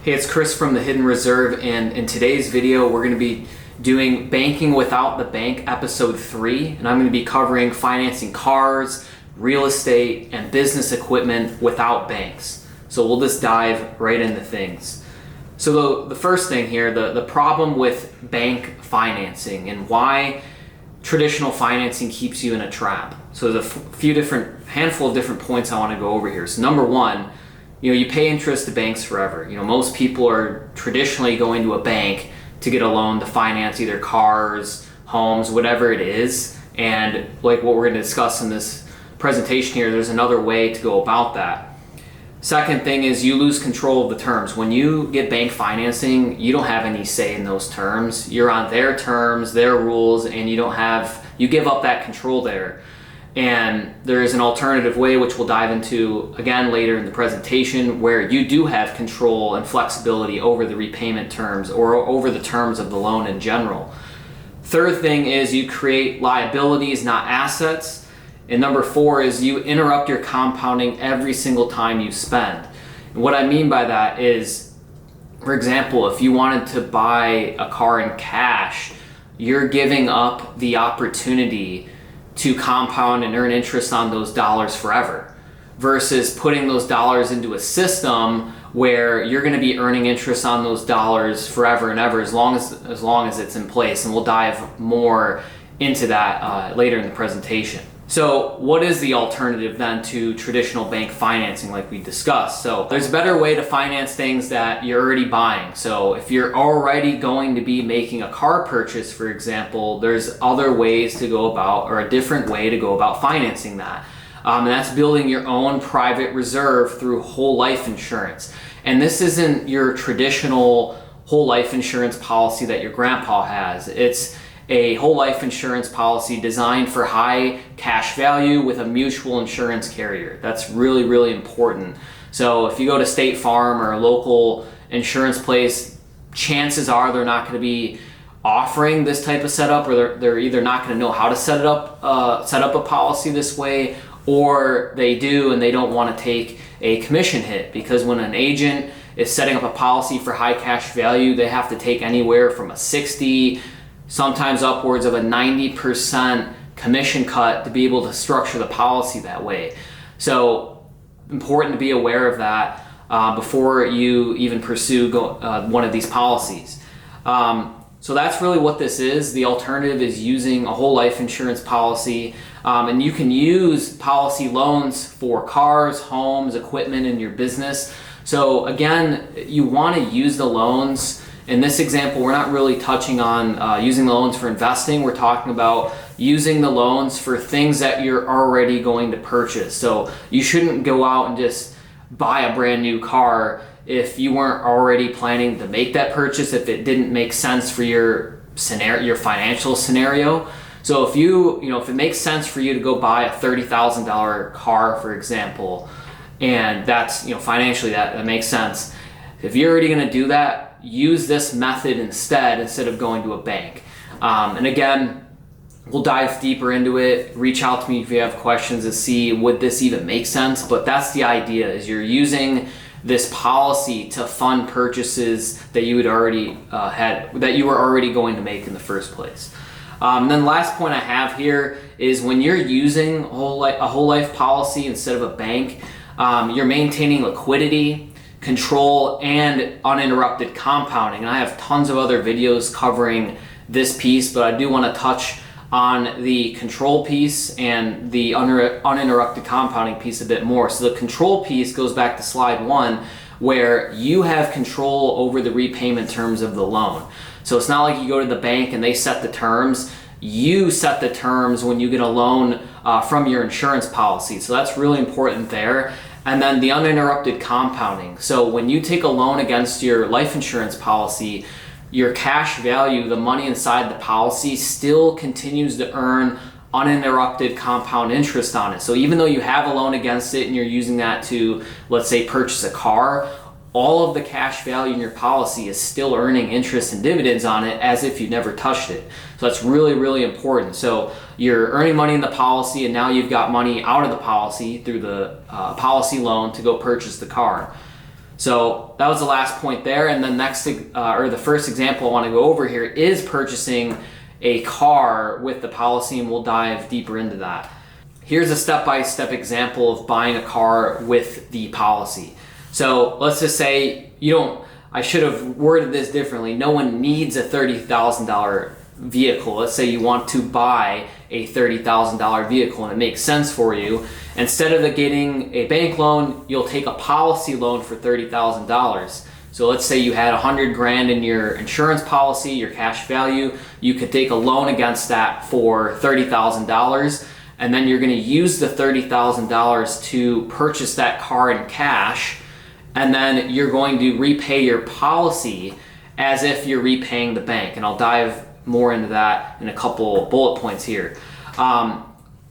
Hey, it's Chris from the Hidden Reserve, and in today's video we're going to be doing Banking Without the Bank episode 3, and I'm going to be covering financing cars, real estate, and business equipment without banks. So we'll just dive right into things. So the first thing here, the problem with bank financing and why traditional financing keeps you in a trap. So there's a handful of different points I want to go over here. So number one, you pay interest to banks forever. Most people are traditionally going to a bank to get a loan to finance either cars, homes, whatever it is. And like what we're going to discuss in this presentation here, there's another way to go about that. Second thing is you lose control of the terms. When you get bank financing, you don't have any say in those terms. You're on their terms, their rules, and you give up that control there. And there is an alternative way, which we'll dive into again later in the presentation, where you do have control and flexibility over the repayment terms or over the terms of the loan in general. Third thing is you create liabilities, not assets. And number 4 is you interrupt your compounding every single time you spend. And what I mean by that is, for example, if you wanted to buy a car in cash, you're giving up the opportunity to compound and earn interest on those dollars forever, versus putting those dollars into a system where you're going to be earning interest on those dollars forever and ever, as long as it's in place. And we'll dive more into that later in the presentation. So what is the alternative then to traditional bank financing like we discussed? So there's a better way to finance things that you're already buying. So if you're already going to be making a car purchase, for example, there's other ways to go about, or a different way to go about financing that. And that's building your own private reserve through whole life insurance. And this isn't your traditional whole life insurance policy that your grandpa has. It's a whole life insurance policy designed for high cash value with a mutual insurance carrier. That's really, really important. So if you go to State Farm or a local insurance place, chances are they're not going to be offering this type of setup, or they're either not going to know how to set up a policy this way, or they do and they don't want to take a commission hit, because when an agent is setting up a policy for high cash value, they have to take anywhere from a 60, sometimes upwards of a 90% commission cut to be able to structure the policy that way. So important to be aware of that before you even pursue one of these policies. So that's really what this is. The alternative is using a whole life insurance policy, and you can use policy loans for cars, homes, equipment in your business. So again, you want to use the loans. In this example, we're not really touching on using the loans for investing. We're talking about using the loans for things that you're already going to purchase. So you shouldn't go out and just buy a brand new car if you weren't already planning to make that purchase, if it didn't make sense for your scenario, your financial scenario. So if if it makes sense for you to go buy a $30,000 car, for example, and that's, financially that makes sense. If you're already going to do that, use this method instead of going to a bank. And again, we'll dive deeper into it. Reach out to me if you have questions to see would this even make sense. But that's the idea, is you're using this policy to fund purchases that you had already that you were already going to make in the first place. And then last point I have here is when you're using a whole life policy instead of a bank, you're maintaining liquidity, control, and uninterrupted compounding. And I have tons of other videos covering this piece, but I do want to touch on the control piece and the uninterrupted compounding piece a bit more. So the control piece goes back to slide 1, where you have control over the repayment terms of the loan. So it's not like you go to the bank and they set the terms. You set the terms when you get a loan from your insurance policy. So that's really important there. And then the uninterrupted compounding. So when you take a loan against your life insurance policy, your cash value, the money inside the policy, still continues to earn uninterrupted compound interest on it. So even though you have a loan against it and you're using that to, let's say, purchase a car, all of the cash value in your policy is still earning interest and dividends on it as if you never touched it. So that's really, really important. So you're earning money in the policy, and now you've got money out of the policy through the policy loan to go purchase the car. So that was the last point there. And then the first example I want to go over here is purchasing a car with the policy, and we'll dive deeper into that. Here's a step-by-step example of buying a car with the policy. So let's just say I should have worded this differently. No one needs a $30,000 vehicle. Let's say you want to buy a $30,000 vehicle and it makes sense for you. Instead of getting a bank loan, you'll take a policy loan for $30,000. So let's say you had $100,000 in your insurance policy, your cash value. You could take a loan against that for $30,000, and then you're going to use the $30,000 to purchase that car in cash, and then you're going to repay your policy as if you're repaying the bank. And I'll dive more into that in a couple bullet points here.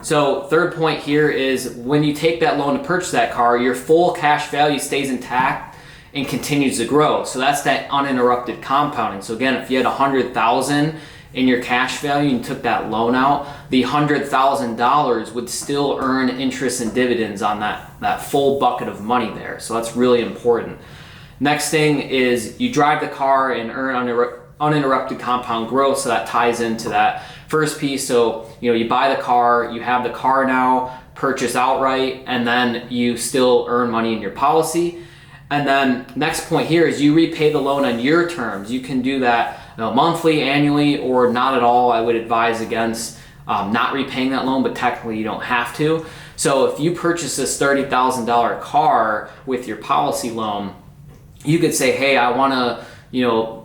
So third point here is when you take that loan to purchase that car, your full cash value stays intact and continues to grow. So that's that uninterrupted compounding. So again, if you had $100,000 in your cash value and you took that loan out, the $100,000 would still earn interest and dividends on that full bucket of money there. So that's really important. Next thing is you drive the car and earn uninterrupted compound growth. So that ties into that first piece. So you buy the car, you have the car now, purchase outright, and then you still earn money in your policy. And then next point here is you repay the loan on your terms. You can do that monthly, annually, or not at all. I would advise against not repaying that loan, but technically you don't have to. So if you purchase this $30,000 car with your policy loan, you could say, hey, I want to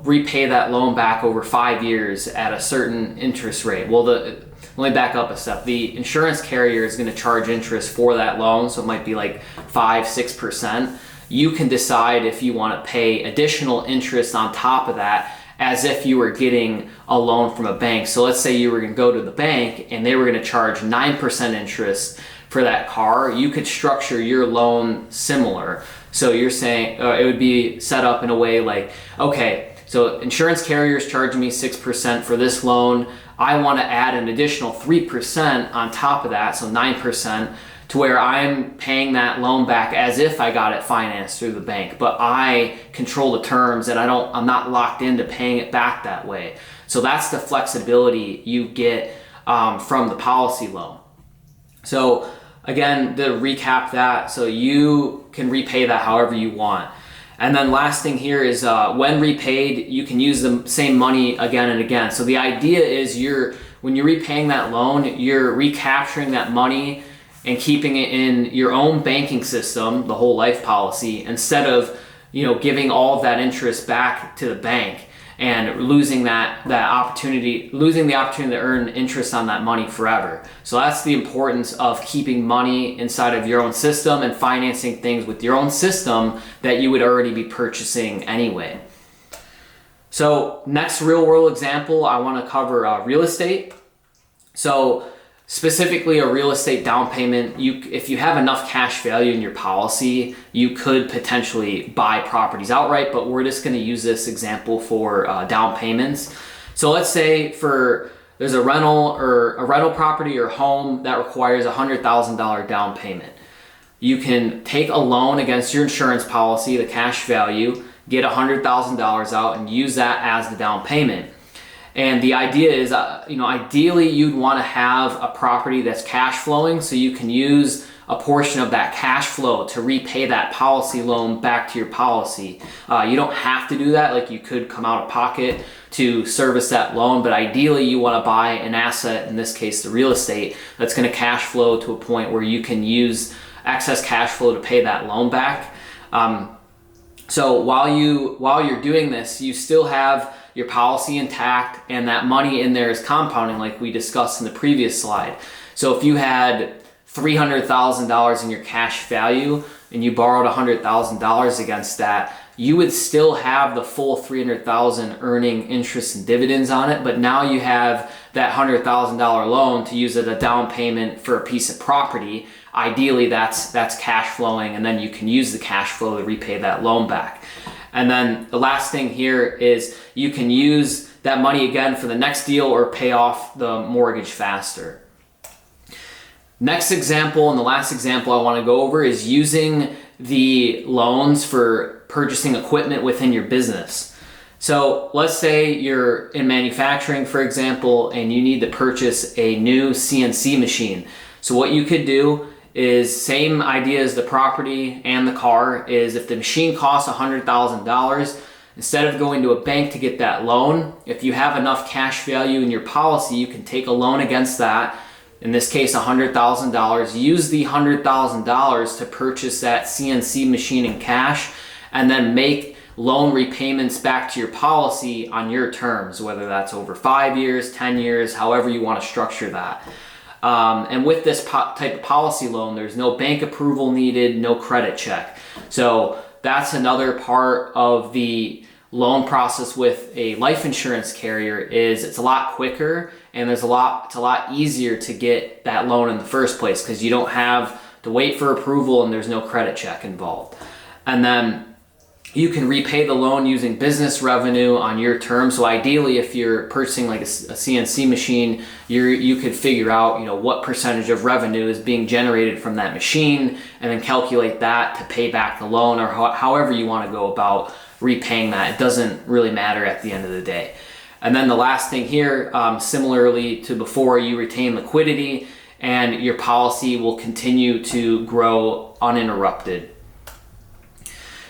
repay that loan back over 5 years at a certain interest rate. Well, let me back up a step. The insurance carrier is going to charge interest for that loan, so it might be like 5-6%. You can decide if you want to pay additional interest on top of that as if you were getting a loan from a bank. So let's say you were going to go to the bank and they were going to charge 9% interest for that car. You could structure your loan similar. So you're saying it would be set up in a way like, okay, so insurance carrier is charging me 6% for this loan. I want to add an additional 3% on top of that, so 9%, to where I'm paying that loan back as if I got it financed through the bank, but I control the terms and I'm not locked into paying it back that way. So that's the flexibility you get from the policy loan. So again, to recap that, so you can repay that however you want. And then last thing here is when repaid, you can use the same money again and again. So the idea is when you're repaying that loan, you're recapturing that money and keeping it in your own banking system, the whole life policy, instead of giving all of that interest back to the bank and losing the opportunity to earn interest on that money forever. So that's the importance of keeping money inside of your own system and financing things with your own system that you would already be purchasing anyway. So next real world example, I want to cover real estate. So specifically a real estate down payment, if you have enough cash value in your policy, you could potentially buy properties outright, but we're just going to use this example for down payments. So let's say there's a rental property or home that requires a $100,000 down payment. You can take a loan against your insurance policy, the cash value, get $100,000 out and use that as the down payment. And the idea is, ideally you'd want to have a property that's cash flowing, so you can use a portion of that cash flow to repay that policy loan back to your policy. You don't have to do that, like you could come out of pocket to service that loan, but ideally you want to buy an asset, in this case the real estate, that's going to cash flow to a point where you can use excess cash flow to pay that loan back. So while you're doing this, you still have your policy intact, and that money in there is compounding like we discussed in the previous slide. So if you had $300,000 in your cash value and you borrowed $100,000 against that, you would still have the full $300,000 earning interest and dividends on it, but now you have that $100,000 loan to use as a down payment for a piece of property. Ideally that's cash flowing, and then you can use the cash flow to repay that loan back. And then the last thing here is you can use that money again for the next deal or pay off the mortgage faster. Next example, and the last example I want to go over, is using the loans for purchasing equipment within your business. So let's say you're in manufacturing, for example, and you need to purchase a new CNC machine. So what you could do is, same idea as the property and the car, is if the machine costs $100,000, instead of going to a bank to get that loan, if you have enough cash value in your policy, you can take a loan against that. In this case, $100,000. Use the $100,000 to purchase that CNC machine in cash, and then make loan repayments back to your policy on your terms, whether that's over 5 years, 10 years, however you want to structure that. And with this type of policy loan, there's no bank approval needed, no credit check. So that's another part of the loan process with a life insurance carrier, is it's a lot quicker, and it's a lot easier to get that loan in the first place, because you don't have to wait for approval and there's no credit check involved. And then you can repay the loan using business revenue on your terms. So ideally, if you're purchasing like a CNC machine, you could figure out, what percentage of revenue is being generated from that machine, and then calculate that to pay back the loan, or however you want to go about repaying that. It doesn't really matter at the end of the day. And then the last thing here, similarly to before, you retain liquidity, and your policy will continue to grow uninterrupted.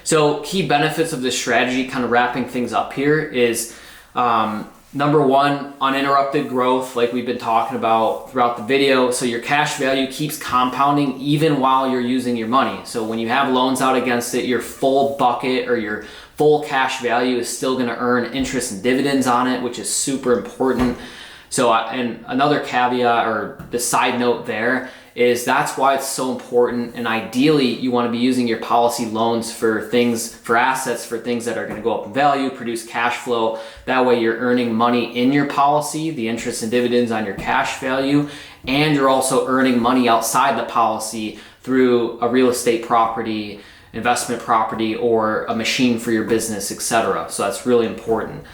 So key benefits of this strategy, kind of wrapping things up here, is number one, uninterrupted growth, like we've been talking about throughout the video. So your cash value keeps compounding even while you're using your money. So when you have loans out against it, your full bucket or your full cash value is still going to earn interest and dividends on it, which is super important. So, and another caveat, or the side note there, is that's why it's so important, and ideally you want to be using your policy loans for assets, for things that are going to go up in value, produce cash flow. That way you're earning money in your policy, the interest and dividends on your cash value, and you're also earning money outside the policy through a real estate property, investment property, or a machine for your business, etc. So that's really important.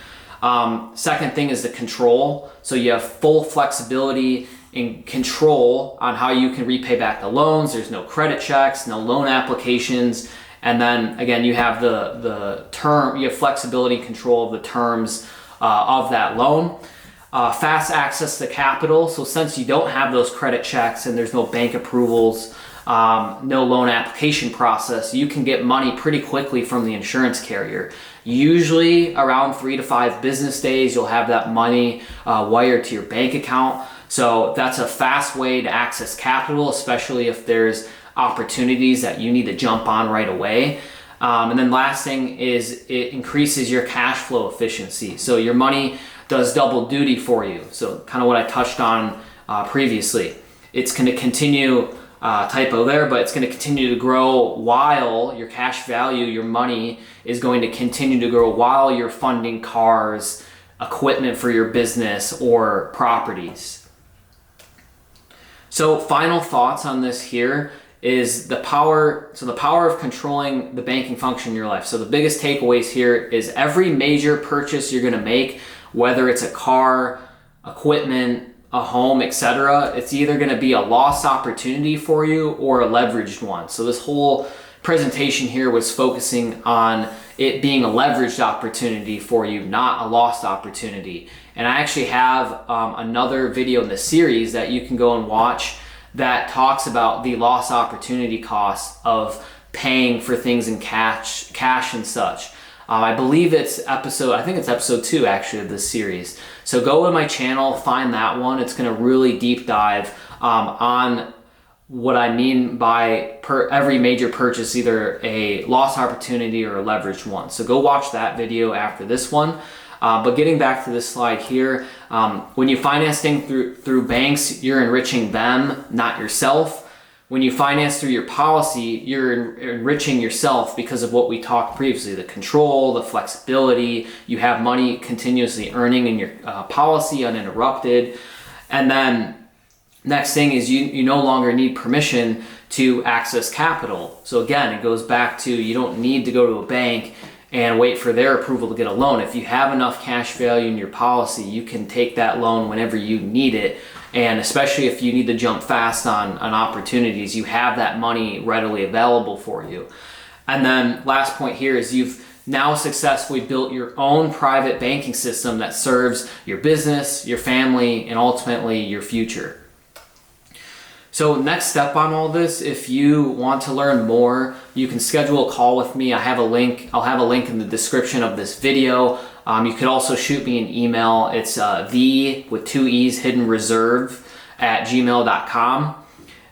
Second thing is the control. So you have full flexibility and control on how you can repay back the loans. There's no credit checks, no loan applications. And then again, you have the term, you have flexibility and control of the terms of that loan. Fast access to capital. So since you don't have those credit checks and there's no bank approvals, no loan application process, you can get money pretty quickly from the insurance carrier. Usually around 3 to 5 business days, you'll have that money wired to your bank account. So that's a fast way to access capital, especially if there's opportunities that you need to jump on right away. And then last thing is it increases your cash flow efficiency. So your money does double duty for you. So kind of what I touched on previously. It's going to continue, typo there, but it's going to continue to grow while your cash value, your money, is going to continue to grow while you're funding cars, equipment for your business, or properties. So final thoughts on this here is the power of controlling the banking function in your life. So the biggest takeaways here is every major purchase you're going to make, whether it's a car, equipment, a home, etc., it's either going to be a lost opportunity for you or a leveraged one. So this whole presentation here was focusing on it being a leveraged opportunity for you, not a lost opportunity. And I actually have another video in the series that you can go and watch that talks about the lost opportunity cost of paying for things in cash and such. I believe I think it's episode 2 actually of this series. So go to my channel, find that one. It's going to really deep dive on what I mean by every major purchase, either a lost opportunity or a leveraged one. So go watch that video after this one. But getting back to this slide here, when you finance things through banks, you're enriching them, not yourself. When you finance through your policy, you're enriching yourself because of what we talked previously, the control, the flexibility. You have money continuously earning in your policy uninterrupted. And then next thing is you no longer need permission to access capital. So again, it goes back to you don't need to go to a bank and wait for their approval to get a loan. If you have enough cash value in your policy, you can take that loan whenever you need it. And especially if you need to jump fast on opportunities, you have that money readily available for you. And then last point here is you've now successfully built your own private banking system that serves your business, your family, and ultimately your future. So next step on all this, if you want to learn more, you can schedule a call with me. I'll have a link in the description of this video. You could also shoot me an email. It's with 2 E's, hiddenreserve@gmail.com.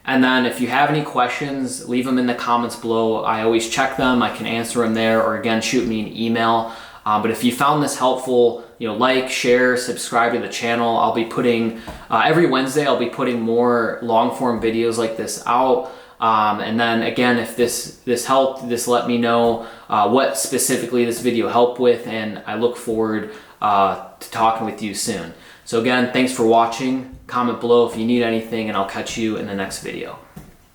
And then if you have any questions, leave them in the comments below. I always check them. I can answer them there, or again, shoot me an email. But if you found this helpful, like, share, subscribe to the channel. I'll be putting, every Wednesday, I'll be putting more long form videos like this out. And then again, if this helped, just let me know what specifically this video helped with, and I look forward to talking with you soon. So again, thanks for watching. Comment below if you need anything, and I'll catch you in the next video.